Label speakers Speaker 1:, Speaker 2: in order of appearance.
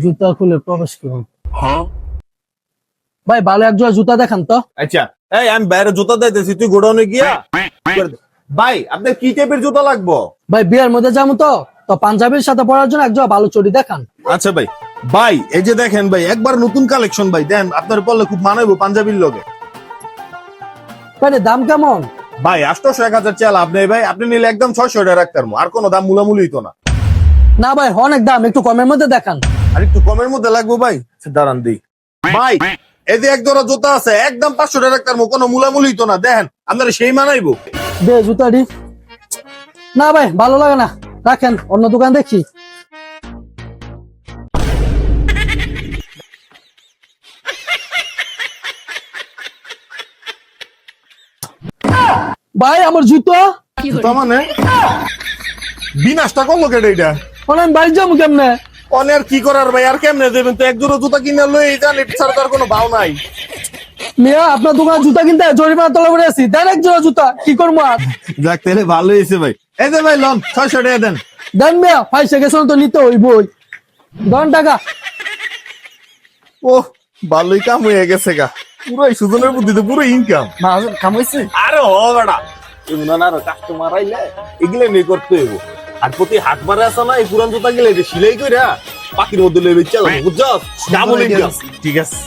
Speaker 1: জুতা খুলে প্রবেশ করুন। ভাই ভালো এক জোড়া জুতা দেখান তো।
Speaker 2: আচ্ছা, এই আমি বাইরে জুতা দিতেছি, তুই গোডাউনে গিয়া ভাই আপনার কি টাইপের জুতা লাগবো?
Speaker 1: ভাই বিয়ের মধ্যে যাবো তো তো পাঞ্জাবির সাথে পরার জন্য এক জোড়া ভালো চটি দেখান।
Speaker 2: আচ্ছা ভাই, ভাই এই যে দেখেন ভাই, একবার নতুন কালেকশন ভাই, দেন আপনার পরলে খুব মানাইবো পাঞ্জাবির লগে।
Speaker 1: ভাই দাম কেমন?
Speaker 2: ভাই 800-1000 চাল আপনি ভাই, আপনি নিলে একদম 600 টাকা রাখতে পারবো, আর কোনো দাম মুলামুলি তো না।
Speaker 1: না ভাই অনেক দাম, একটু কমের মধ্যে দেখান।
Speaker 2: আর একটু কমের মধ্যে লাগবো ভাই, আচ্ছা, দাঁড়ান দিই। ভাই এই যে এক জোড়া জুতা আছে, একদম 500 টাকা রাখতে পারবো, কোনো মুলামুলি তো না, দেখেন আপনারা সেই মানাইবো।
Speaker 1: দে জুতাটি। না ভাই ভালো লাগে না, রাখেন, অন্য দোকান দেখি। ভাই আমার জুতো
Speaker 2: জুতা মানে বিনাশটা করলো কেটে এটা?
Speaker 1: অনেক বাড়ি যাবো কেমনে?
Speaker 2: অনেক কি করার ভাই, আর কেমনে দেবেন? তো এক জোড়া জুতা কিনে লই যান, এটা ছাড়া তো আর কোনো ভাও নাই।
Speaker 1: মিয়া আপনার দোকানে জুতা কিনতে জরিমানা তলা পড়ে আছি, দেন এক জোড়া জুতা, কি করবো আর?
Speaker 2: যাক তাহলে ভালো হয়েছে ভাই, এই যে ভাই লন 600 টাকা দেন।
Speaker 1: দেন মিয়া, পয়সা গেছিল তো নিতে হইবই, দেন টাকা।
Speaker 2: ও ভালোই কাম হয়ে গেছে গা, পুরো সুজনের বুদ্ধিতে পুরো ইনকাম।
Speaker 1: কাম হয়েছে।
Speaker 2: আরে হ বেটা, এগুলো না কাস্টমার আইলে এগুলো নিয়ে করতে হইব। আর প্রতি হাট বারে আছে না, এই পুরান জুতা গেলে সিলাই কইরা পাখির মধ্যে লইবে, চলো বুঝছস, ডাবল ইনকাম। ঠিক আছে।